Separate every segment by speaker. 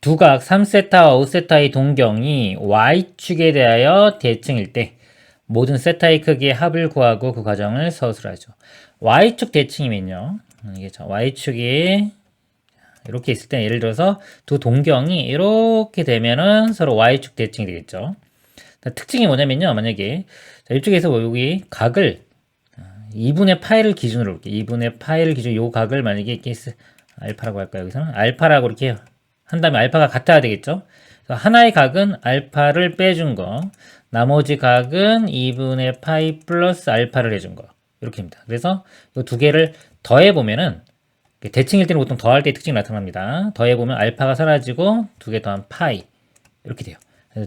Speaker 1: 두각 3세타와 5세타의 동경이 y축에 대하여 대칭일 때 모든 세타의 크기의 합을 구하고 그 과정을 서술하죠. y축 대칭이면요. 이게 y축이 이렇게 있을 때 예를 들어서 두 동경이 이렇게 되면은 서로 y축 대칭이 되겠죠. 특징이 뭐냐면요. 만약에 이쪽에서 여기 각을 2분의 파이를 기준으로 이렇게 2분의 파이를 기준 요 각을 만약에 이렇게 알파라고 할까요? 여기서는 알파라고 이렇게 한 다음에 알파가 같아야 되겠죠. 그래서 하나의 각은 알파를 빼준 거, 나머지 각은 2분의 파이 플러스 알파를 해준 거 이렇게 됩니다. 그래서 이 두 개를 더해 보면은 대칭일 때는 보통 더할 때 특징이 나타납니다. 더해 보면 알파가 사라지고 두 개 더한 파이 이렇게 돼요.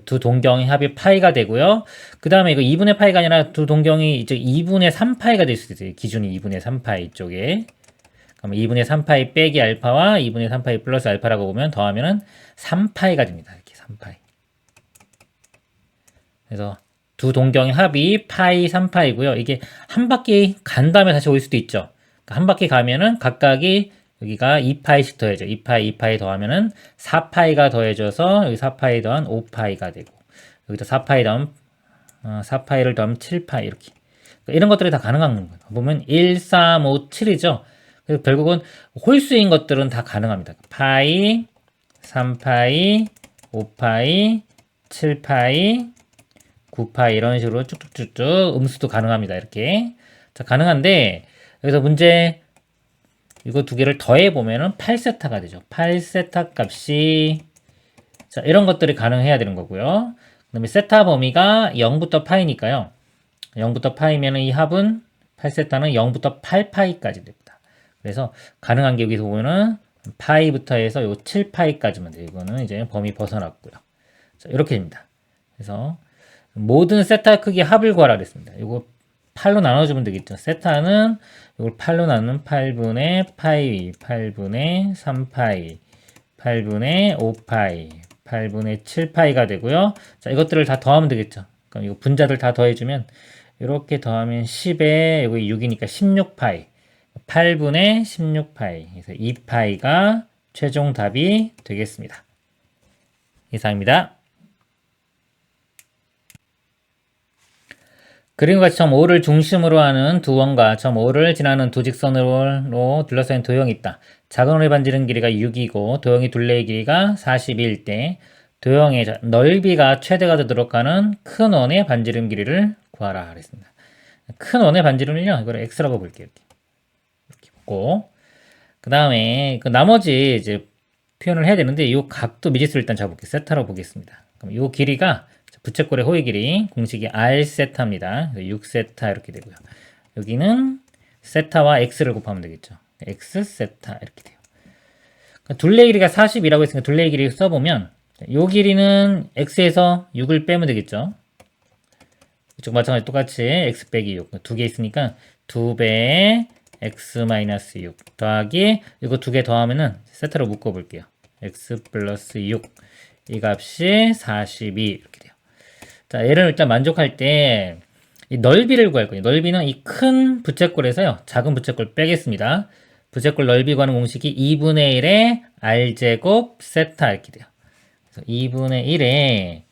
Speaker 1: 두 동경의 합이 파이가 되고요. 그 다음에 이거 2분의 파이가 아니라 두 동경이 이제 2분의 3파이가 될 수도 있어요. 기준이 2분의 3파이 쪽에. 그럼 2분의 3파이 빼기 알파와 2분의 3파이 플러스 알파라고 보면 더하면은 3파이가 됩니다. 이렇게 3파이. 그래서 두 동경의 합이 파이 3파이고요. 이게 한 바퀴 간 다음에 다시 올 수도 있죠. 그러니까 한 바퀴 가면은 각각이 여기가 2파이씩 더해져. 2파이, 2파이 더하면은 4파이가 더해져서 여기 4파이 더한 5파이가 되고 여기다 4파이 더하면 4파이를 더하면 7파이 이렇게. 그러니까 이런 것들이 다 가능한 거예요. 보면 1, 3, 5, 7이죠. 그래서 결국은 홀수인 것들은 다 가능합니다. 파이, 3파이, 5파이, 7파이, 9파이 이런 식으로 쭉쭉쭉쭉 음수도 가능합니다. 이렇게. 자, 가능한데 여기서 문제 이거 두 개를 더해 보면은 8세타가 되죠. 8세타 값이 자, 이런 것들이 가능해야 되는 거고요. 그다음에 세타 범위가 0부터 파이니까요. 0부터 파이면은 이 합은 8세타는 0부터 8파이까지 됩니다. 그래서 가능한 게 여기서 보면은 파이부터 해서 요 7파이까지만 돼요. 이거는 이제 범위 벗어났고요. 자, 이렇게 됩니다. 그래서 모든 세타 크기 합을 구하라 그랬습니다. 이거 8로 나눠주면 되겠죠. 세타는 이걸 8로 나누면 8분의 파이, 8분의 3파이, 8분의 5파이, 8분의 7파이가 되고요. 자, 이것들을 다 더하면 되겠죠. 그럼 이거 분자들 다 더해주면 이렇게 더하면 10에 여기 6이니까 16파이, 8분의 16파이, 그래서 2파이가 최종 답이 되겠습니다. 이상입니다. 그림과 같이 점 5를 중심으로 하는 두 원과 점 5를 지나는 두 직선으로 둘러싸인 도형이 있다. 작은 원의 반지름 길이가 6이고 도형의 둘레의 길이가 40일 때 도형의 넓이가 최대가 되도록 하는 큰 원의 반지름 길이를 구하라 그랬습니다. 큰 원의 반지름을요. 이걸 x라고 볼게요. 이렇게 보고 그 다음에 그 나머지 이제 표현을 해야 되는데 이 각도 미지수를 일단 잡아볼게요. 세타로 보겠습니다. 그럼 이 길이가 부채꼴의 호의 길이 공식이 r세타입니다. 6세타 이렇게 되고요. 여기는 세타와 x를 곱하면 되겠죠. x세타 이렇게 돼요. 그러니까 둘레 길이가 40이라고 했으니까 둘레 길이 써보면 이 길이는 x에서 6을 빼면 되겠죠. 이쪽 마찬가지 똑같이 x 빼기 6 두 개 있으니까 2배의 x-6 더하기 이거 두 개 더하면은 세타로 묶어볼게요. x 플러스 6 이 값이 42 이렇게 돼요. 자, 얘를 일단 만족할 때 이 넓이를 구할 거예요. 넓이는 이 큰 부채꼴에서요. 작은 부채꼴 빼겠습니다. 부채꼴 넓이 구하는 공식이 2분의 1의 r제곱 세타 이렇게 돼요. 그래서 2분의 1의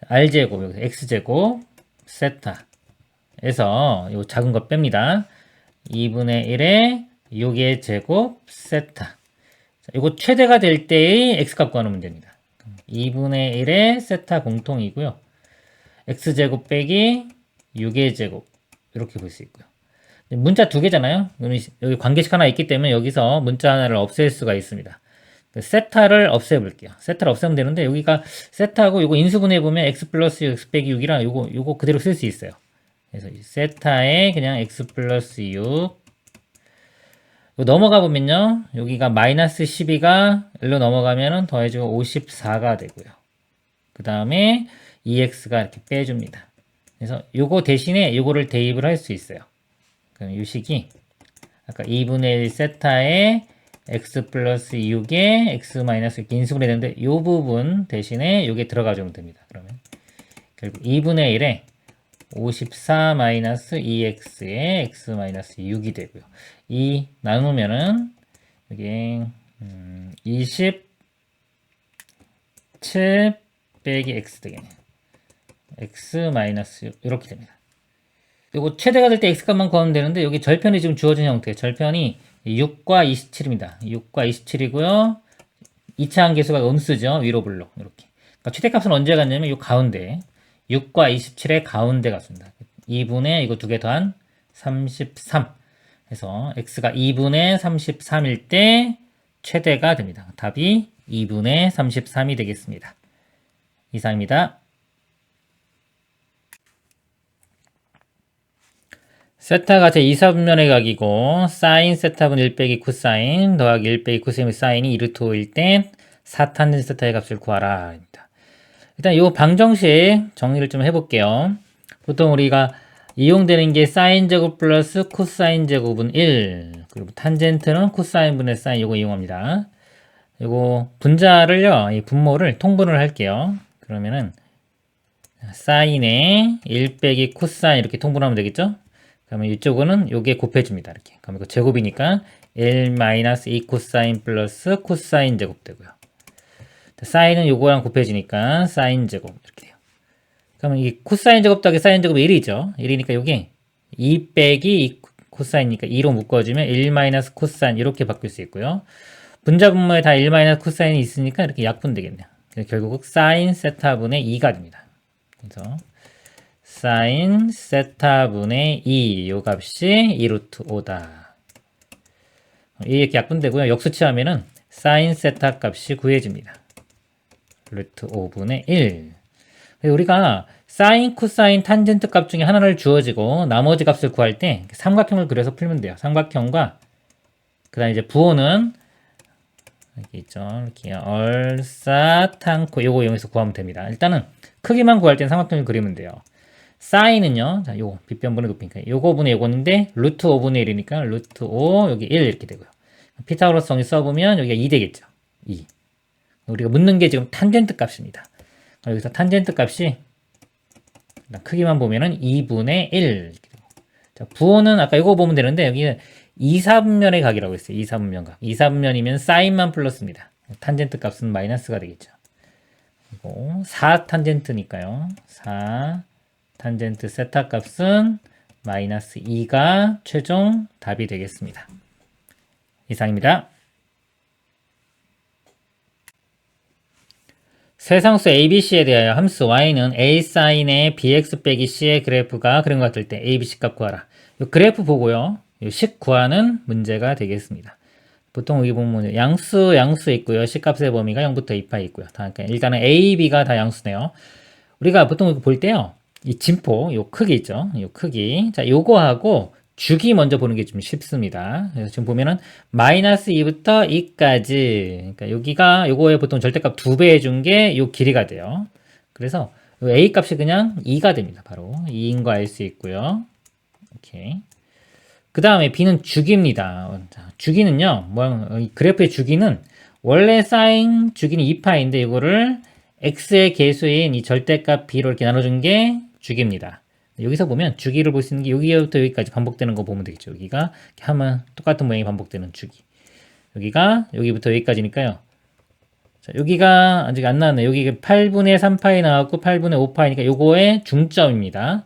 Speaker 1: r제곱 여기서 x제곱 세타에서 이 작은 거 뺍니다. 2분의 1의 6의 제곱 세타. 이거 최대가 될 때의 x값 구하는 문제입니다. 2분의 1의 세타 공통이고요. x제곱 빼기 6의 제곱 이렇게 볼 수 있고요. 문자 두 개잖아요. 여기 관계식 하나 있기 때문에 여기서 문자 하나를 없앨 수가 있습니다. 세타를 없애볼게요. 세타를 없애면 되는데 여기가 세타하고 이거 인수분해 보면 x 플러스 x 빼기 6이라 요거 그대로 쓸 수 있어요. 그래서 세타에 그냥 x 플러스 6 넘어가 보면요. 여기가 마이너스 12가 1로 넘어가면은 더해지고 54가 되고요. 그 다음에 2x가 이렇게 빼줍니다. 그래서 요거 대신에 요거를 대입을 할 수 있어요. 그럼 이 식이 아까 2분의 1 세타에 x 플러스 6에 x 마이너스 이렇게 인수분해 되는데 요 부분 대신에 요게 들어가 주면 됩니다. 그러면 결국 2분의 1에 54 마이너스 2x에 x 마이너스 6이 되고요. 이 나누면은 여기 20 7 빼기 x 되겠네요. x 마이너스 6 이렇게 됩니다. 요거 최대가 될 때 x값만 구하면 되는데 여기 절편이 지금 주어진 형태. 절편이 6과 27입니다. 6과 27이고요. 2차 함계수가 음수죠. 위로 블록 이렇게. 그러니까 최대값은 언제 갔냐면 요 가운데 6과 27의 가운데 갔습니다. 2분의 이거 두 개 더한 33 해서 x가 2분의 33일 때 최대가 됩니다. 답이 2분의 33이 되겠습니다. 이상입니다. 세타가 제2사분면의 각이고 사인 세타분 1 빼기 코사인 더하기 1 빼기 코사인 사인이 2루트 5일 때 4탄젠 세타의 값을 구하라 입니다. 일단 이 방정식 정리를 좀 해볼게요. 보통 우리가 이용되는 게 사인 제곱 플러스 코사인 제곱은 1 그리고 탄젠트는 코사인 분의 사인 이거 이용합니다. 이거 분자를요, 이 분모를 통분을 할게요. 그러면은 사인에 1 빼기 코사인 이렇게 통분하면 되겠죠? 그러면 이쪽은 요게 곱해줍니다. 이렇게. 그럼 이거 제곱이니까 1-2 코사인 플러스 코사인 제곱 되고요. 사인은 요거랑 곱해지니까 사인 제곱 이렇게 돼요. 그러면 이 코사인 제곱 더하기 사인 제곱이 1이죠. 1이니까 요게 2 빼기 2 코사인이니까 2로 묶어주면 1 마이너스 코사인 이렇게 바뀔 수 있고요. 분자 분모에 다 1 마이너스 코사인이 있으니까 이렇게 약분 되겠네요. 결국 사인 세타분의 2가 됩니다. 그래서 사인 세타분의 2 요 값이 2루트 5다. 이렇게 약분되고요. 역수치하면은 사인 세타 값이 구해집니다. 루트 5분의 1. 우리가 사인, 코사인, 탄젠트 값 중에 하나를 주어지고 나머지 값을 구할 때 삼각형을 그려서 풀면 돼요. 삼각형과 그 다음에 이제 부호는 여기 있죠. 이렇게 얼싸탕코 요거 이용해서 구하면 됩니다. 일단은 크기만 구할 때는 삼각형을 그리면 돼요. 사인은요, 자, 요거 빗변분의 높이니까 요거분의 요거인데 루트 5분의 1이니까 루트 5 여기 1 이렇게 되고요. 피타고라스 정리 써보면 여기가 2 되겠죠. 2. 우리가 묻는 게 지금 탄젠트 값입니다. 여기서 탄젠트 값이 크기만 보면은 2분의 1 이렇게 되고. 자, 부호는 아까 이거 보면 되는데 여기는 2사분면의 각이라고 했어요. 2사분면 각. 2사분면이면 사인만 플러스입니다. 탄젠트 값은 마이너스가 되겠죠. 그리고 4탄젠트니까요. 4 탄젠트 세타 값은 마이너스 2가 최종 답이 되겠습니다. 이상입니다. 세상수 ABC에 대하여 함수 y는 a 사인의 bx 빼기 c의 그래프가 그림 같을 때 ABC 값 구하라. 이 그래프 보고요. 이 식 구하는 문제가 되겠습니다. 보통 여기 보면 양수 있고요. 식값의 범위가 0부터 2파이 있고요. 그러니까 일단은 A, B가 다 양수네요. 우리가 보통 볼 때요. 이 진포, 요 크기 있죠. 요 크기. 자, 요거하고 주기 먼저 보는 게 좀 쉽습니다. 그래서 지금 보면은 마이너스 2부터 2까지. 그러니까 여기가 요거에 보통 절대값 2배 해준 게 요 길이가 돼요. 그래서 요 A 값이 그냥 2가 됩니다. 바로 2인 거 알 수 있고요. 오케이. 그 다음에 B는 주기입니다. 자, 주기는요, 이 그래프의 주기는 원래 사인 주기는 2파인데 이거를 x의 개수인 이 절대값 b로 이렇게 나눠준 게 주기입니다. 여기서 보면 주기를 볼 수 있는 게 여기부터 여기까지 반복되는 거 보면 되겠죠. 여기가 이렇게 하면 똑같은 모양이 반복되는 주기. 여기가 여기부터 여기까지니까요. 자, 여기가 아직 안 나왔네요. 여기가 8분의 3파이 나왔고 8분의 5파이니까 요거의 중점입니다.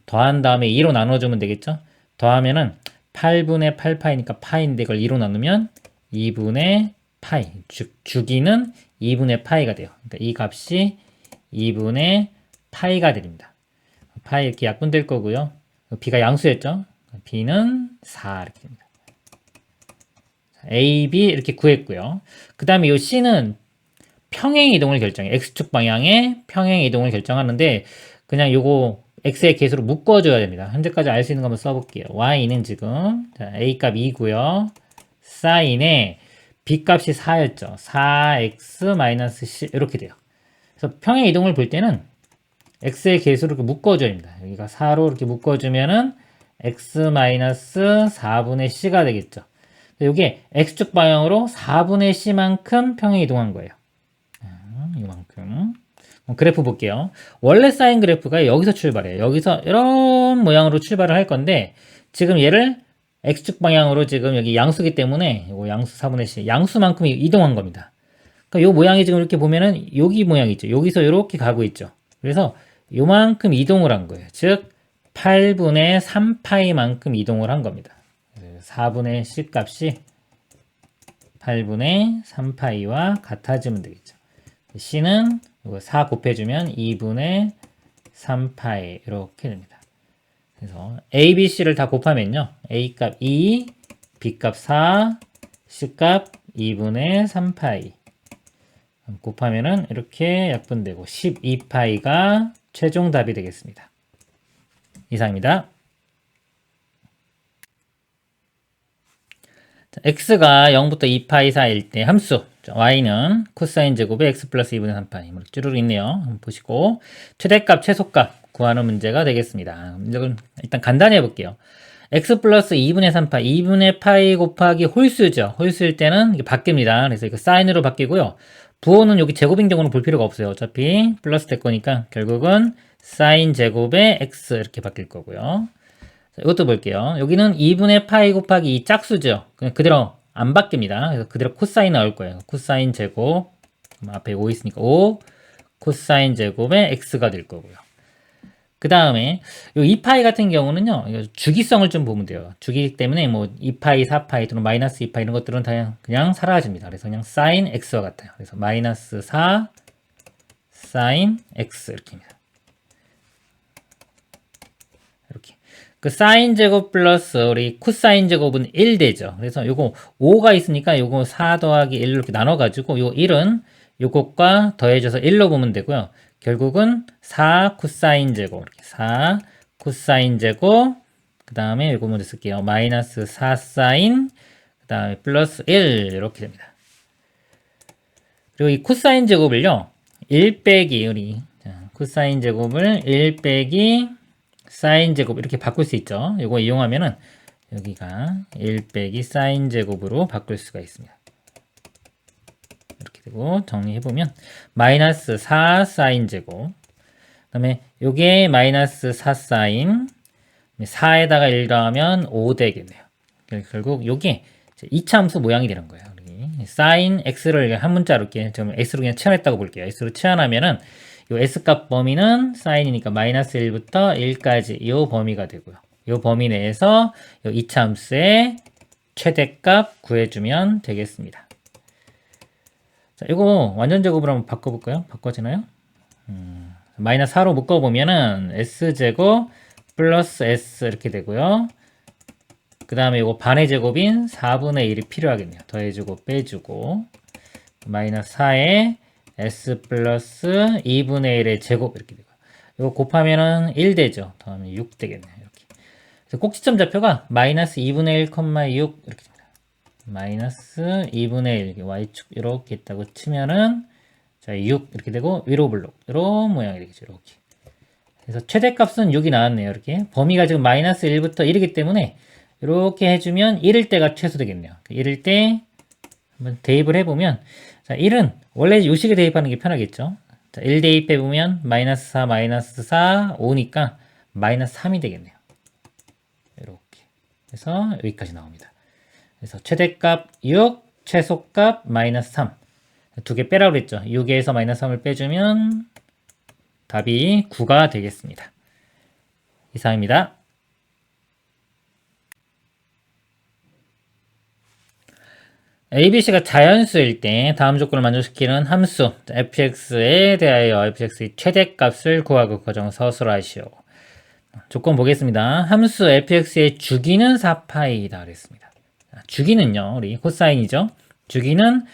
Speaker 1: 더한 다음에 2로 나눠주면 되겠죠. 더하면은 8분의 8파이니까 파인데 이걸 2로 나누면 2분의 파이. 주기는 2분의 파이가 돼요. 그러니까 이 값이 2분의 파이가 됩니다. 파이 이렇게 약분될 거고요. b가 양수였죠. b는 4 이렇게 됩니다. a, b 이렇게 구했고요. 그 다음에 이 c는 평행 이동을 결정해. x축 방향의 평행 이동을 결정하는데 그냥 요거 x의 개수로 묶어줘야 됩니다. 현재까지 알 수 있는 거 한번 써볼게요. y는 지금 자, a 값 2고요. 사인에 b 값이 4였죠. 4x-c 이렇게 돼요. 그래서 평행 이동을 볼 때는 x의 개수를 이렇게 묶어줘야 됩니다. 여기가 4로 이렇게 묶어주면은 x-4분의 c가 되겠죠. 이게 x축 방향으로 4분의 c만큼 평행 이동한 거예요. 이만큼. 그래프 볼게요. 원래 사인 그래프가 여기서 출발해요. 여기서 이런 모양으로 출발을 할 건데 지금 얘를 x축 방향으로 지금 여기 양수기 때문에 이거 양수 4분의 c 양수만큼 이동한 겁니다. 그러니까 요 모양이 지금 이렇게 보면은 여기 모양이 있죠. 여기서 이렇게 가고 있죠. 그래서 요만큼 이동을 한 거예요. 즉 8분의 3파이만큼 이동을 한 겁니다. 4분의 C 값이 8분의 3파이와 같아지면 되겠죠. C는 이거 4 곱해주면 2분의 3파이 이렇게 됩니다. 그래서 A, B, C를 다 곱하면요. A 값 2, B 값 4, C 값 2분의 3파이 곱하면은 이렇게 약분되고 12파이가 최종 답이 되겠습니다. 이상입니다. x가 0부터 2파이 사이일 때 함수 y는 코사인 제곱의 x 플러스 2분의 3파이 쭈루루 있네요. 한번 보시고 최대값 최소값 구하는 문제가 되겠습니다. 이건 일단 간단히 해볼게요. x 플러스 2분의 3파이 2분의 파이 곱하기 홀수죠. 홀수일 때는 이게 바뀝니다. 그래서 이거 사인으로 바뀌고요. 부호는 여기 제곱인 경우는 볼 필요가 없어요. 어차피 플러스 될 거니까 결국은 사인 제곱의 x 이렇게 바뀔 거고요. 자, 이것도 볼게요. 여기는 2분의 파이 곱하기 이 짝수죠. 그냥 그대로 안 바뀝니다. 그래서 그대로 코사인 나올 거예요. 코사인 제곱 앞에 5 있으니까 5 코사인 제곱의 x가 될 거고요. 그 다음에 이 2파이 같은 경우는요. 주기성을 좀 보면 돼요. 주기이기 때문에 뭐 2파이, 4파이 또는 마이너스 2파이 이런 것들은 다 그냥 사라집니다. 그래서 그냥 사인 x와 같아요. 그래서 마이너스 4 사인 x 이렇게입니다. 이렇게. 그 사인 제곱 플러스 우리 코사인 제곱은 1 되죠. 그래서 요거 5가 있으니까 요거 4 더하기 1로 이렇게 나눠가지고 요 1은 요것과 더해져서 1로 보면 되고요. 결국은 4 코사인 제곱 이렇게 4 코사인 제곱 그 다음에 요거 먼저 쓸게요. 마이너스 4 사인 그 다음에 플러스 1 이렇게 됩니다. 그리고 이 코사인 제곱을요. 1 빼기 우리 코사인 제곱을 1 빼기 사인 제곱 이렇게 바꿀 수 있죠. 이거 이용하면은 여기가 1 빼기 사인 제곱으로 바꿀 수가 있습니다. 이렇게 되고 정리해보면 마이너스 4 사인 제곱 그 다음에 요게 마이너스 4 사인 4에다가 1 더하면 5 되겠네요. 결국 요게 이차함수 모양이 되는 거예요. 사인 x를 한 문자로 이렇게 좀 x로 그냥 치환했다고 볼게요. x로 치환하면은 요 s값 범위는 사인이니까 마이너스 1부터 1까지 이 범위가 되고요. 이 범위 내에서 요 이차함수의 최대값 구해주면 되겠습니다. 자, 이거 완전 제곱으로 한번 바꿔볼까요? 바꿔지나요? 마이너스 4로 묶어보면은 s제곱 플러스 s 이렇게 되고요. 그 다음에 이거 반의 제곱인 4분의 1이 필요하겠네요. 더해주고 빼주고 마이너스 4에 s 플러스 2분의 1의 제곱 이렇게 되고 이거 곱하면은 1 되죠. 다음에 6 되겠네요. 이렇게. 그래서 꼭지점 좌표가 마이너스 2분의 1, 6 이렇게 됩니다. 마이너스 2분의 1 y축 이렇게 있다고 치면은 자, 6 이렇게 되고 위로 블록 이런 모양이 되겠죠. 이렇게. 그래서 최대값은 6이 나왔네요. 이렇게. 범위가 지금 마이너스 1부터 1이기 때문에 이렇게 해주면 1일 때가 최소 되겠네요. 1일 때 한번 대입을 해보면 자, 1은 원래 요식에 대입하는 게 편하겠죠. 자, 1 대입해보면 마이너스 4, 마이너스 4, 5니까 마이너스 3이 되겠네요. 이렇게. 그래서 여기까지 나옵니다. 그래서 최대값 6, 최소값 마이너스 3. 두 개 빼라고 그랬죠. 6에서 마이너스 3을 빼주면 답이 9가 되겠습니다. 이상입니다. ABC가 자연수일 때 다음 조건을 만족시키는 함수 fx에 대하여 fx의 최대값을 구하고 그 과정을 서술로 하시오. 조건 보겠습니다. 함수 fx의 주기는 4파이다 그랬습니다. 주기는요, 우리 코사인이죠. 주기는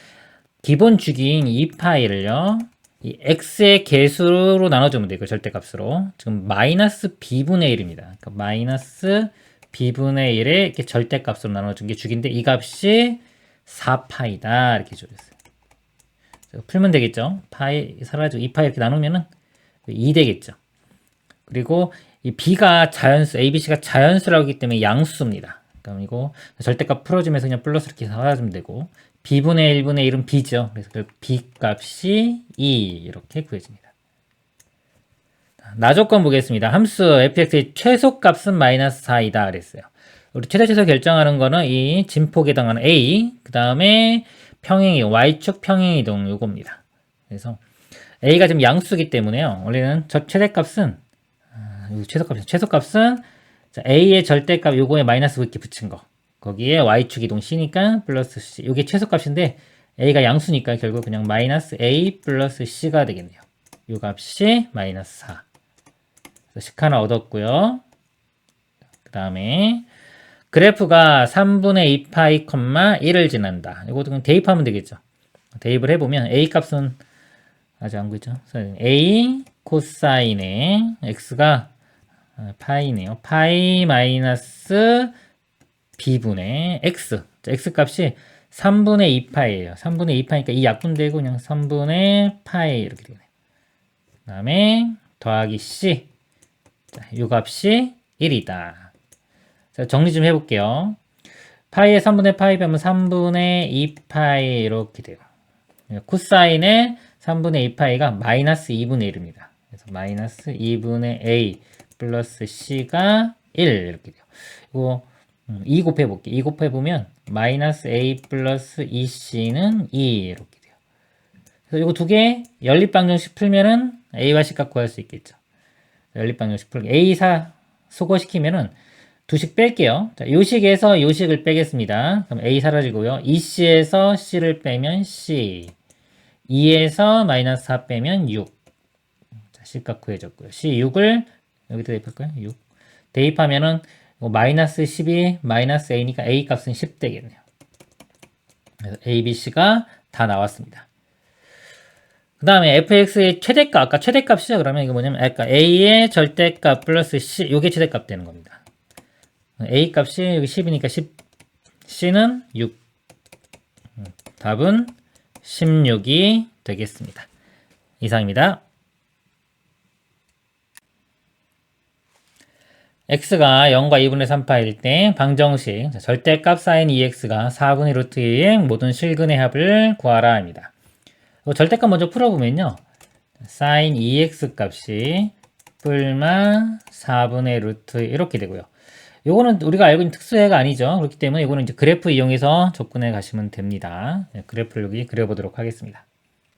Speaker 1: 기본 주기인 2파이를요, 이 x의 개수로 나눠주면 돼요. 그 절대값으로. 지금 마이너스 b분의 1입니다. 그러니까 마이너스 b분의 1의 이렇게 절대값으로 나눠준 게 주기인데 이 값이 4파이다 이렇게 줘줬어요. 풀면 되겠죠. 파이 사라지고 2파이 이렇게 나누면은 2 되겠죠. 그리고 이 b가 자연수, abc가 자연수라고 하기 때문에 양수입니다. 그럼 이거 절대값 풀어주면서 그냥 플러스 이렇게 사라지면 되고 b분의 1분의 1은 b죠. 그래서 그 b 값이 2 이렇게 구해집니다. 나조건 보겠습니다. 함수 fx의 최소값은 마이너스 4이다 그랬어요. 우리 최대 최소 결정하는 거는 이 진폭에 해당하는 a, 그 다음에 평행이동, y축 평행이동 요겁니다. 그래서 a가 지금 양수기 때문에요. 원래는 저 최대값은 최소값은 자, a의 절대값 요거에 마이너스 이렇게 붙인 거. 거기에 y축 이동 c니까 플러스 c. 요게 최소값인데 a가 양수니까 결국 그냥 마이너스 a 플러스 c가 되겠네요. 요 값이 마이너스 4. 그래서 식 하나 얻었고요. 그 다음에 그래프가 3분의 2파이, 1을 지난다. 이것도 그냥 대입하면 되겠죠. 대입을 해보면 a 값은 아직 안 구했죠. a 코사인의 x가 파이네요. 파이 마이너스 b분의 x. x 값이 3분의 2파이예요. 3분의 2파이니까 이 약분되고 그냥 3분의 파이 이렇게 되네요. 그 다음에 더하기 c. 자, 이 값이 1이다. 자, 정리 좀 해볼게요. 파이에 3분의 파이 빼면 3분의 2파이 이렇게 돼요. 코사인의 3분의 2파이가 마이너스 2분의 1입니다. 그래서 마이너스 2분의 a 플러스 c가 1 이렇게 돼요. 이거 2 곱해볼게요. 2 곱해보면 마이너스 a 플러스 2c는 2 이렇게 돼요. 그래서 이거 두 개 연립방정식 풀면은 a와 c 값 구할 수 있겠죠. 연립방정식 풀기 a4 소거시키면은 두 식 뺄게요. 자, 요 식에서 요 식을 빼겠습니다. 그럼 a 사라지고요. 2c에서 c를 빼면 c, 2에서 마이너스 4 빼면 6. 자, c값 구해졌고요. c 6을 여기다 대입할까요? 6. 대입하면은 마이너스 12, 마이너스 a니까 a 값은 10 되겠네요. 그래서 a, b, c가 다 나왔습니다. 그 다음에 fx의 최대값, 아까 최대값이죠. 그러면 이거 뭐냐면 아까 a의 절대값 플러스 c, 요게 최대값 되는 겁니다. a 값이 여기 10이니까 10, c는 6. 답은 16이 되겠습니다. 이상입니다. x가 0과 2분의 3파일 때 방정식 절대값 sin 2x가 4분의 루트 2의 모든 실근의 합을 구하라 합니다. 절대값 먼저 풀어보면요. sin 2x 값이 뿔마 4분의 루트 이렇게 되고요. 요거는 우리가 알고 있는 특수해가 아니죠. 그렇기 때문에 이거는 이제 그래프 이용해서 접근해 가시면 됩니다. 그래프를 여기 그려보도록 하겠습니다.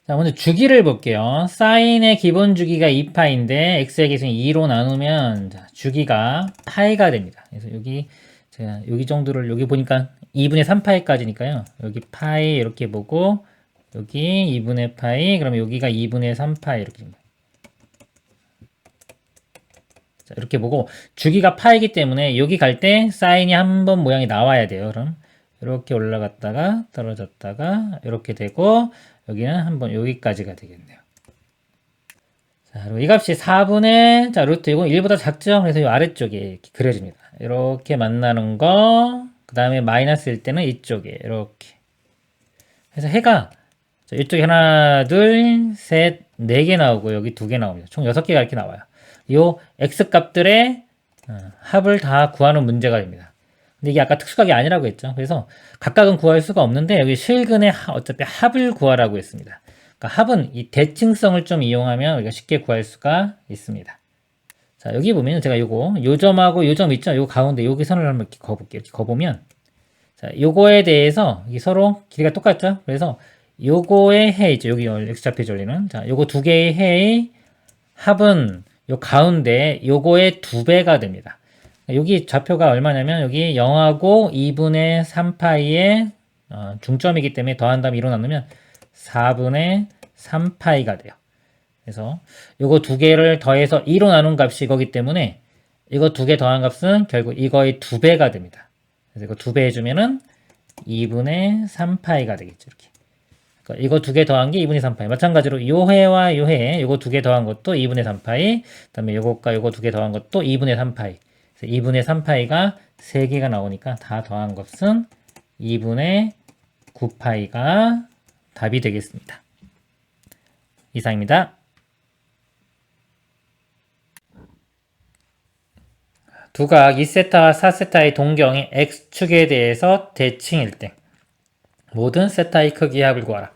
Speaker 1: 자, 먼저 주기를 볼게요. 사인의 기본 주기가 2파인데 x의 계승이 2로 나누면 자, 주기가 파이가 됩니다. 그래서 여기 제가 여기 정도를 여기 보니까 2분의 3파이까지니까요. 여기 파이 이렇게 보고 여기 2분의 파이 그러면 여기가 2분의 3파이 이렇게 됩니다. 자, 이렇게 보고 주기가 파이기 때문에 여기 갈 때 사인이 한 번 모양이 나와야 돼요. 그럼 이렇게 올라갔다가 떨어졌다가 이렇게 되고 여기는 한번 여기까지가 되겠네요. 자, 그리고 이 값이 4분의 자 루트 이거 1보다 작죠? 그래서 이 아래쪽에 이렇게 그려집니다. 이렇게 만나는 거, 그 다음에 마이너스일 때는 이쪽에 이렇게. 그래서 해가 자, 이쪽에 하나, 둘, 셋, 4개 나오고 여기 2개 나옵니다. 총 6개가 이렇게 나와요. 요 x 값들의 합을 다 구하는 문제가 됩니다. 근데 이게 아까 특수각이 아니라고 했죠. 그래서 각각은 구할 수가 없는데 여기 실근의 어차피 합을 구하라고 했습니다. 그러니까 합은 이 대칭성을 좀 이용하면 우리가 쉽게 구할 수가 있습니다. 자, 여기 보면 제가 요 점하고 요 점 있죠? 요 가운데 여기 선을 한번 이렇게 그어볼게요. 이렇게 그어보면 자, 요거에 대해서 서로 길이가 똑같죠? 그래서 요거의 해 있죠. 여기 x좌표 전리는 자, 요거 두 개의 해의 합은 요 가운데 요거의 2배가 됩니다. 여기 좌표가 얼마냐면 여기 0하고 2분의 3파이의 중점이기 때문에 더한다면 2로 나누면 4분의 3파이가 돼요. 그래서 요거 두 개를 더해서 2로 나눈 값이 이거기 때문에 이거 두 개 더한 값은 결국 이거의 2배가 됩니다. 그래서 이거 2배 해주면은 2분의 3파이가 되겠죠. 이렇게. 그러니까 이거 두 개 더한 게 2분의 3파이. 마찬가지로 요 해와 요 해, 요거 두 개 더한 것도 2분의 3파이. 그 다음에 요것과 요거 두 개 더한 것도 2분의 3파이. 2분의 3파이가 3개가 나오니까 다 더한 값은 2분의 9파이가 답이 되겠습니다. 이상입니다. 두각 2세타와 4세타의 동경이 x축에 대해서 대칭일 때 모든 세타의 크기의 합을 구하라.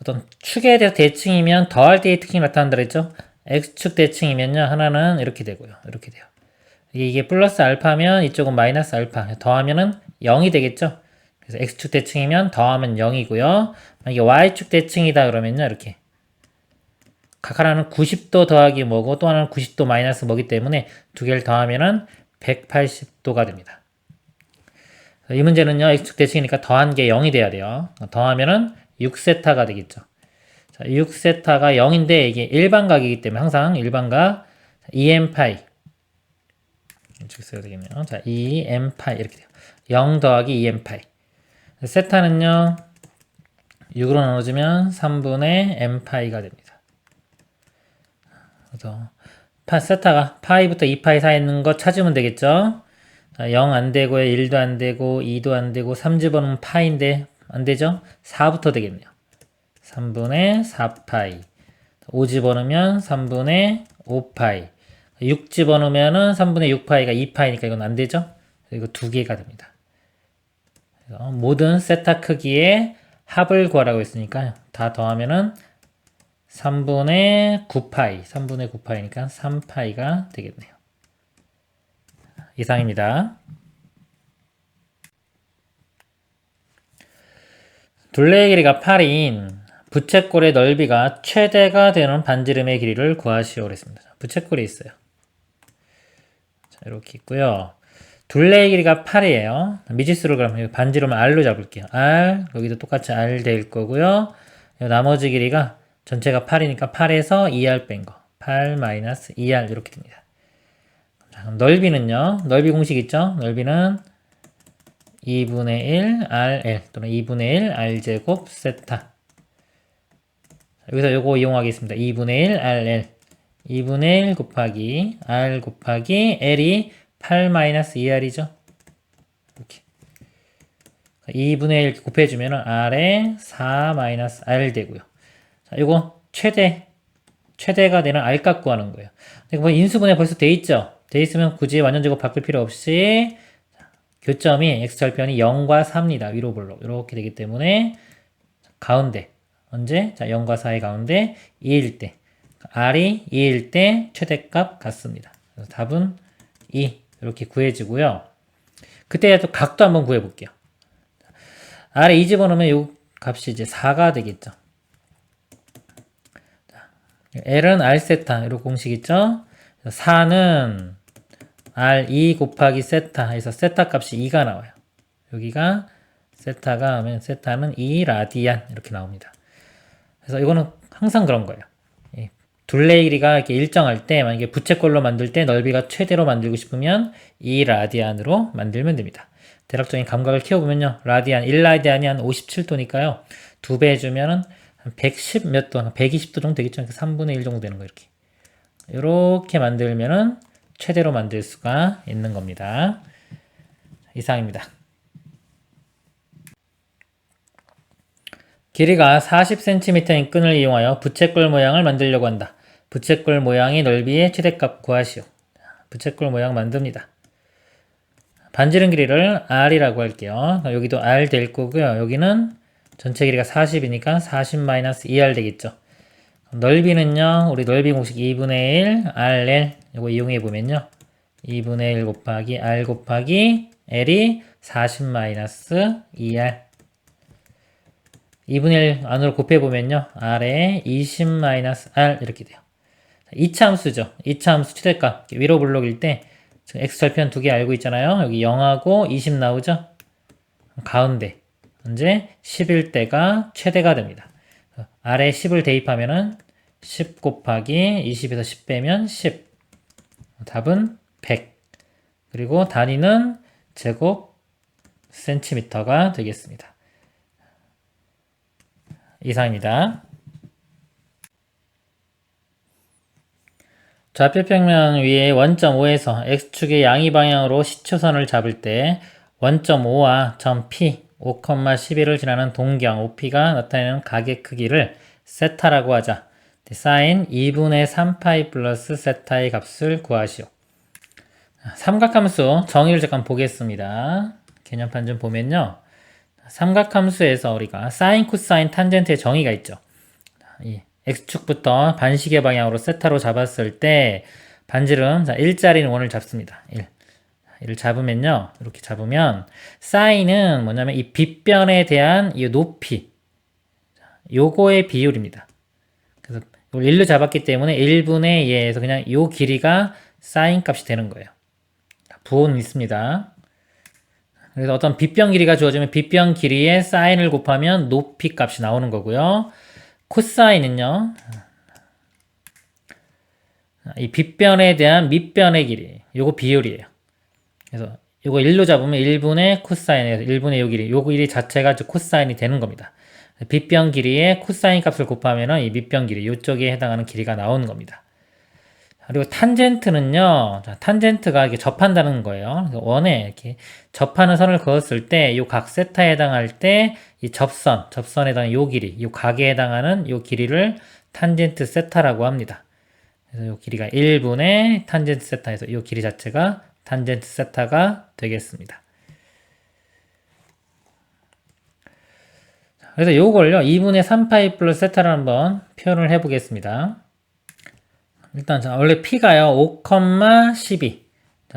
Speaker 1: 어떤 축에 대해서 대칭이면 더할 때의 특징이 나타난다 그랬죠? x축 대칭이면요. 하나는 이렇게 되고요. 이렇게 돼요. 이게 플러스 알파면 이쪽은 마이너스 알파. 더하면은 0이 되겠죠? 그래서 x축 대칭이면 더하면 0이고요. 만약에 y축 대칭이다 그러면요. 이렇게 각 하나는 90도 더하기 뭐고 또 하나는 90도 마이너스 뭐기 때문에 두 개를 더하면은 180도가 됩니다. 이 문제는요. x축 대칭이니까 더한 게 0이 돼야 돼요. 더하면은 6세타가 되겠죠. 자, 6세타가 0인데 이게 일반각이기 때문에 항상 일반각 2n파이 이렇게 써야 되겠네요. 자, 2n파이 이렇게 돼요. 0 더하기 2n파이. 세타는요. 6으로 나눠주면 3분의 n파이가 됩니다. 그래서 세타가 파이부터 2파이 사이에 있는 거 찾으면 되겠죠. 0 안 되고요. 1도 안 되고 2도 안 되고 3 집어넣으면 파이인데 안 되죠? 4부터 되겠네요. 3분의 4파이 5 집어넣으면 3분의 5파이 6 집어넣으면 3분의 6파이가 2파이니까 이건 안 되죠? 이거 두 개가 됩니다. 그래서 모든 세타 크기의 합을 구하라고 했으니까 다 더하면은 3분의 9파이 3분의 9파이니까 3파이가 되겠네요. 이상입니다. 둘레의 길이가 8인 부채꼴의 넓이가 최대가 되는 반지름의 길이를 구하시오 그랬습니다. 부채꼴이 있어요. 자, 이렇게 있고요. 둘레의 길이가 8이에요. 미지수를 그럼 반지름을 R로 잡을게요. R, 여기도 똑같이 R 될 거고요. 나머지 길이가 전체가 8이니까 8에서 2R 뺀 거. 8 마이너스 2R 이렇게 됩니다. 자, 그럼 넓이는요. 넓이 공식 있죠? 넓이는 2분의 1 RL 또는 2분의 1 R제곱 세타. 여기서 요거 이용하겠습니다. 2분의 1 RL 2분의 1 곱하기 R 곱하기 L이 8 마이너스 2R이죠. 이렇게 2분의 1 이렇게 곱해주면 R에 4 마이너스 R 되고요. 자, 요거 최대가 되는 R값 구하는 거예요. 뭐 인수분해 벌써 돼 있죠? 돼 있으면 굳이 완전제곱 바꿀 필요 없이 교점이 x절편이 0과 4입니다. 위로 볼록 이렇게 되기 때문에 가운데 언제? 자, 0과 4의 가운데 2일 때 R이 2일 때 최대값 같습니다. 그래서 답은 2 이렇게 구해지고요. 그때 또 각도 한번 구해볼게요. R에 2 집어넣으면 이 값이 이제 4가 되겠죠. L은 R세타 이렇게 공식 있죠. 4는 R2 곱하기 세타 해서 세타 값이 2가 나와요. 여기가 세타가 하면 세타는 2 라디안 이렇게 나옵니다. 그래서 이거는 항상 그런 거예요. 둘레의 길이가 이렇게 일정할 때 만약에 부채꼴로 만들 때 넓이가 최대로 만들고 싶으면 2 라디안으로 만들면 됩니다. 대략적인 감각을 키워보면요. 라디안 1라디안이 한 57도니까요. 2배 해주면은 한 110 몇 도, 120도 정도 되겠죠. 3분의 1 정도 되는 거 이렇게. 이렇게 만들면은 최대로 만들 수가 있는 겁니다. 이상입니다. 길이가 40cm인 끈을 이용하여 부채꼴 모양을 만들려고 한다. 부채꼴 모양의 넓이의 최대값 구하시오. 부채꼴 모양 만듭니다. 반지름 길이를 R이라고 할게요. 여기도 R 될 거고요. 여기는 전체 길이가 40이니까 40-2R 되겠죠. 넓이는요. 우리 넓이 공식 2분의 1 RL 이거 이용해 보면요. 2분의 1 곱하기 R 곱하기 L이 40-2R 2분의 1 안으로 곱해보면요. R에 20-R 이렇게 돼요. 2차 함수죠. 2차 함수 최대값. 위로 블록일 때 x절편 두 개 알고 있잖아요. 여기 0하고 20 나오죠. 가운데 언제 10일 때가 최대가 됩니다. R에 10을 대입하면은 10 곱하기 20에서 10 빼면 10. 답은 100. 그리고 단위는 제곱 센티미터가 되겠습니다. 이상입니다. 좌표평면 위에 원점 O에서 X축의 양이 방향으로 시초선을 잡을 때 원점 O와 점 P 5,11을 지나는 동경 OP가 나타내는 각의 크기를 세타라고 하자. 사인 2분의 3파이 플러스 세타의 값을 구하시오. 삼각함수 정의를 잠깐 보겠습니다. 개념판 좀 보면요. 삼각함수에서 우리가 사인, 코사인, 탄젠트의 정의가 있죠. 이 X축부터 반시계 방향으로 세타로 잡았을 때 반지름, 자, 일자리는 원을 잡습니다. 1. 이를 잡으면요. 이렇게 잡으면 사인은 뭐냐면 이 빗변에 대한 이 높이 요거의 비율입니다. 그래서 이걸 1로 잡았기 때문에 1분의 2에서 그냥 요 길이가 사인 값이 되는 거예요. 부호는 있습니다. 그래서 어떤 빗변 길이가 주어지면 빗변 길이에 사인을 곱하면 높이 값이 나오는 거고요. 코사인은요. 이 빗변에 대한 밑변의 길이 요거 비율이에요. 그래서 요거 1로 잡으면 1분의 코사인에서 1분의 요 길이, 요거 길이 자체가 코사인이 되는 겁니다. 빗변 길이에 코사인 값을 곱하면 이 밑변 길이, 요쪽에 해당하는 길이가 나오는 겁니다. 그리고 탄젠트는요, 탄젠트가 이렇게 접한다는 거예요. 원에 이렇게 접하는 선을 그었을 때, 이 각 세타에 해당할 때, 이 접선에 해당하는 요 길이, 이 각에 해당하는 요 길이를 탄젠트 세타라고 합니다. 그래서 요 길이가 1분의 탄젠트 세타에서 요 길이 자체가 탄젠트 세타가 되겠습니다. 그래서 요걸요, 2분의 3파이 플러스 세타를 한번 표현을 해 보겠습니다. 일단 원래 P가요 5,12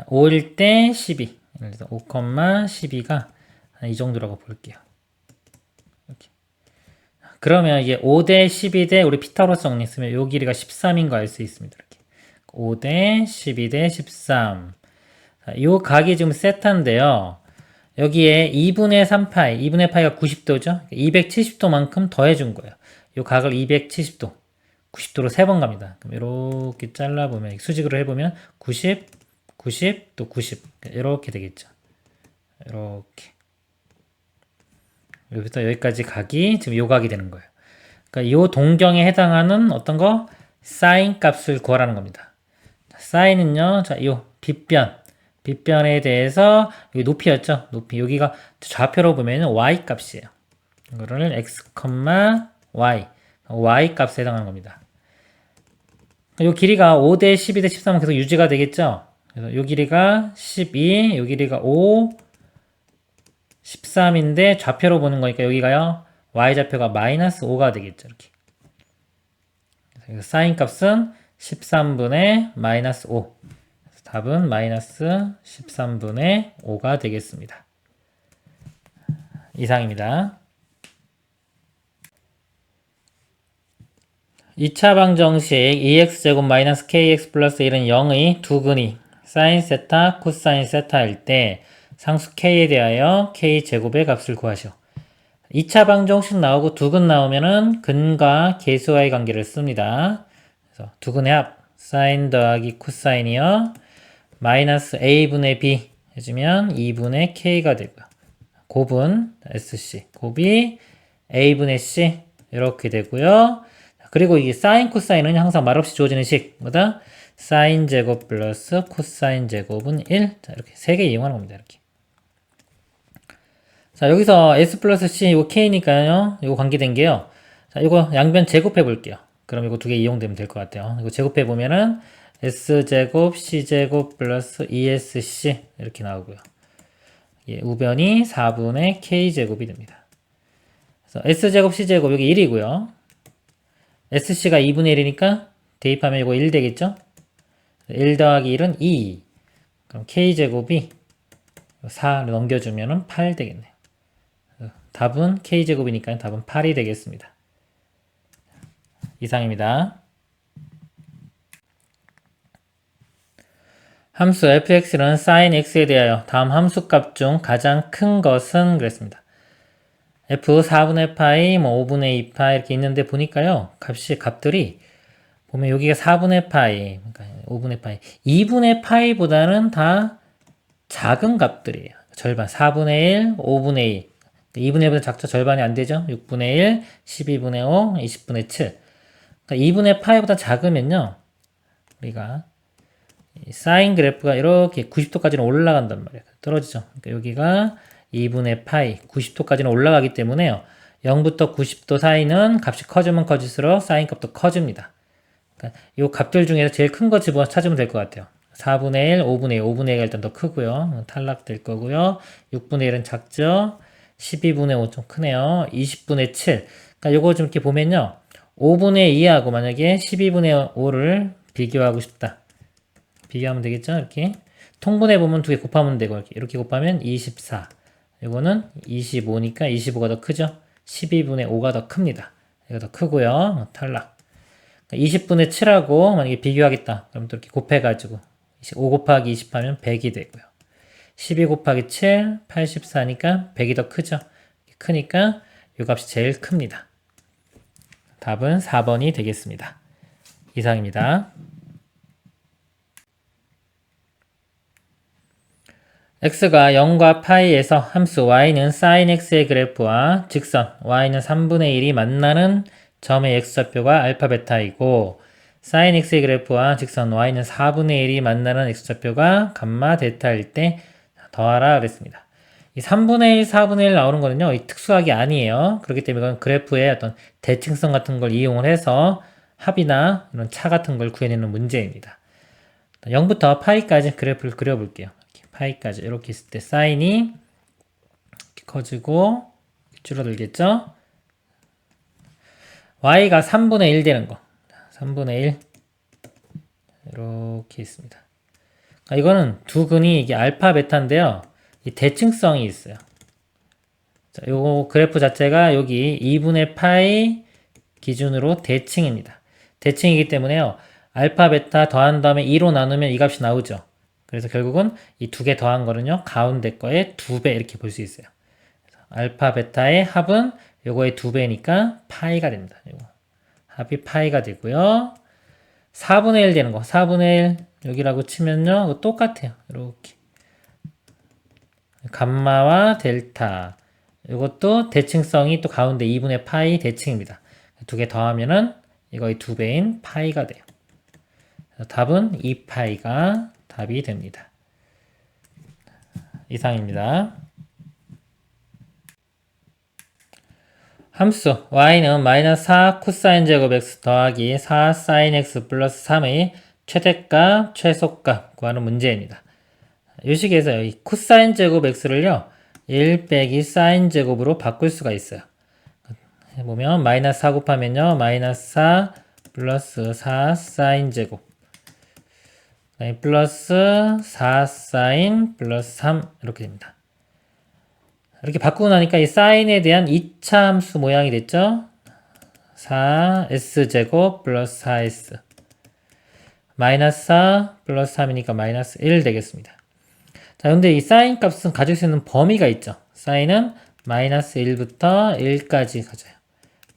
Speaker 1: 5일 때 12 그래서 5,12가 이 정도라고 볼게요. 이렇게. 그러면 이게 5대 12대 우리 피타고라스 정리 쓰면 요 길이가 13인 거 알 수 있습니다. 이렇게. 5대 12대 13 요 각이 지금 세타인데요. 여기에 2분의 3파이 2분의 파이가 90도죠. 270도만큼 더해준 거예요. 요 각을 270도 90도로 3번 갑니다. 그럼 이렇게 잘라보면 수직으로 해보면 90, 90, 또 90 이렇게 되겠죠. 이렇게 여기부터 여기까지 각이 지금 요 각이 되는 거예요. 그러니까 요 동경에 해당하는 어떤 거 사인 값을 구하라는 겁니다. 사인은요, 자, 요 빗변에 대해서 여기 높이였죠. 높이 여기가 좌표로 보면 y 값이에요. 이거를 x, y 값에 해당하는 겁니다. 이 길이가 5대 12대 13은 계속 유지가 되겠죠? 그래서 이 길이가 12, 이 길이가 5, 13인데 좌표로 보는 거니까 여기가요, y좌표가 마이너스 5가 되겠죠. 이렇게. 그래서 사인 값은 13분의 마이너스 5. 그래서 답은 마이너스 13분의 5가 되겠습니다. 이상입니다. 2차 방정식 2x제곱 마이너스 kx 플러스 1은 0의 두근이 사인 세타, 코사인 세타일 때 상수 k에 대하여 k제곱의 값을 구하시오. 2차 방정식 나오고 두근 나오면은 근과 계수와의 관계를 씁니다. 그래서 두근의 합, 사인 더하기 코사인이요. 마이너스 a분의 b 해주면 2분의 k가 되고요. 곱은 sc, 곱이 a분의 c 이렇게 되고요. 그리고 이 사인 코사인은 항상 말없이 주어지는 식 뭐다? 사인 제곱 플러스 코사인 제곱은 1. 자, 이렇게 3개 이용하는 겁니다. 이렇게. 자, 여기서 s 플러스 c 이거 k니까요. 이거 관계된 게요. 자, 이거 양변 제곱해 볼게요. 그럼 이거 2개 이용되면 될 것 같아요. 이거 제곱해 보면은 s 제곱 c 제곱 플러스 2sc 이렇게 나오고요. 예, 우변이 4분의 k 제곱이 됩니다. 그래서 s 제곱 c 제곱 여기 1이고요. SC가 2분의 1이니까 대입하면 이거 1 되겠죠? 1 더하기 1은 2. 그럼 K제곱이 4를 넘겨주면 8 되겠네요. 답은 K제곱이니까 답은 8이 되겠습니다. 이상입니다. 함수 fx는 sin x에 대하여 다음 함수값 중 가장 큰 것은 그랬습니다. f 4분의 파이, 5분의 2파이 이렇게 있는데 보니까요. 값들이 보면 여기가 4분의 파이, 그러니까 5분의 파이, 2분의 파이보다는 다 작은 값들이에요. 절반, 4분의 1, 5분의 2. 2분의 1보다 작죠? 절반이 안 되죠? 6분의 1, 12분의 5, 20분의 7. 그러니까 2분의 파이보다 작으면요. 우리가 사인 그래프가 이렇게 90도까지는 올라간단 말이에요. 떨어지죠? 그러니까 여기가 2분의 파이 90도까지는 올라가기 때문에요. 0부터 90도 사이는 값이 커지면 커질수록 사인 값도 커집니다. 그러니까 이 값들 중에서 제일 큰 거 집어 찾으면 될 것 같아요. 4분의 1, 5분의 2, 5분의 2가 일단 더 크고요. 탈락될 거고요. 6분의 1은 작죠. 12분의 5 좀 크네요. 20분의 7. 그러니까 요거 좀 이렇게 보면요. 5분의 2하고 만약에 12분의 5를 비교하고 싶다. 비교하면 되겠죠? 이렇게. 통분해 보면 두 개 곱하면 되고 이렇게 곱하면 24. 이거는 25니까 25가 더 크죠? 12분의 5가 더 큽니다. 이거 더 크고요. 탈락. 20분의 7하고 만약에 비교하겠다. 그럼 또 이렇게 곱해가지고 5 곱하기 20 하면 100이 되고요. 12 곱하기 7, 84니까 100이 더 크죠? 크니까 이 값이 제일 큽니다. 답은 4번이 되겠습니다. 이상입니다. x가 0과 파이에서 함수 y는 sin x의 그래프와 직선 y는 3분의 1이 만나는 점의 x좌표가 알파 베타이고 sin x의 그래프와 직선 y는 4분의 1이 만나는 x좌표가 감마 데타일 때 더하라 그랬습니다. 이 3분의 1, 4분의 1 나오는 거는요, 이 특수하게 아니에요. 그렇기 때문에 이건 그래프의 어떤 대칭성 같은 걸 이용을 해서 합이나 이런 차 같은 걸 구해내는 문제입니다. 0부터 파이까지 그래프를 그려볼게요. 파이까지 이렇게 있을 때 사인이 이렇게 커지고 줄어들겠죠? y가 3분의 1 되는 거. 3분의 1 이렇게 있습니다. 이거는 두 근이 이게 알파 베타인데요. 이 대칭성이 있어요. 자, 요 그래프 자체가 여기 2분의 파이 기준으로 대칭입니다. 대칭이기 때문에요. 알파 베타 더한 다음에 2로 나누면 이 값이 나오죠. 그래서 결국은 이 두 개 더한 거는요. 가운데 거의 2배 이렇게 볼 수 있어요. 알파 베타의 합은 요거의 2배니까 파이가 됩니다. 요거. 합이 파이가 되고요. 4분의 1 되는 거. 4분의 1 여기라고 치면요. 똑같아요. 이렇게. 감마와 델타. 이것도 대칭성이 또 가운데 2분의 파이 대칭입니다. 두 개 더하면은 이거의 2배인 파이가 돼요. 답은 2파이가 답이 됩니다. 이상입니다. 함수 y는 마이너스 4 코사인 제곱 x 더하기 4 사인 x 플러스 3의 최대값, 최소값 구하는 문제입니다. 이 식에서 이 코사인 제곱 x를요 1 빼기 사인 제곱으로 바꿀 수가 있어요. 보면 마이너스 4 곱하면요 마이너스 4 플러스 4 사인 제곱 플러스 4 사인 플러스 3 이렇게 됩니다. 이렇게 바꾸고 나니까 이 사인에 대한 2차 함수 모양이 됐죠? 4s제곱 플러스 4s 마이너스 4 플러스 3이니까 마이너스 1 되겠습니다. 자, 근데 이 사인 값은 가질 수 있는 범위가 있죠. 사인은 마이너스 1부터 1까지 가져요.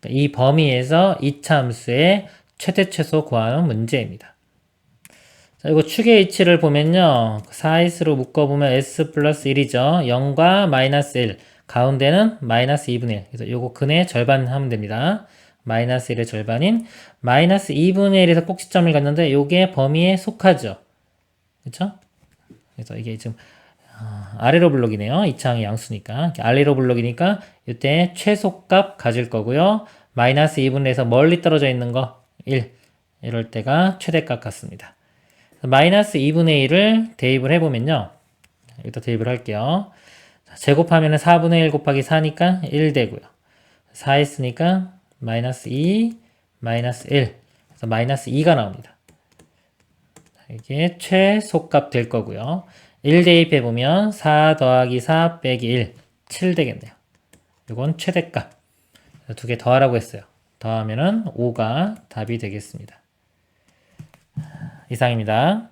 Speaker 1: 이 범위에서 2차 함수의 최대 최소 구하는 문제입니다. 자, 이거 축의 이치를 보면요. 4s로 묶어보면 s 플러스 1이죠. 0과 마이너스 1. 가운데는 마이너스 2분의 1. 그래서 요거 근의 절반 하면 됩니다. 마이너스 1의 절반인 마이너스 2분의 1에서 꼭지점을 갖는데 요게 범위에 속하죠. 그쵸? 그래서 이게 지금 아래로 블록이네요. 2차항이 양수니까. 아래로 블록이니까 이때 최소값 가질 거고요. 마이너스 2분의 1에서 멀리 떨어져 있는 거 1. 이럴 때가 최대값 같습니다. 마이너스 2분의 1을 대입을 해보면요. 여기다 대입을 할게요. 제곱하면 4분의 1 곱하기 4니까 1 되고요. 4 했으니까 마이너스 2, 마이너스 1. 그래서 마이너스 2가 나옵니다. 이게 최소값 될 거고요. 1 대입해보면 4 더하기 4 빼기 1, 7 되겠네요. 이건 최대값. 두 개 더하라고 했어요. 더하면은 5가 답이 되겠습니다. 이상입니다.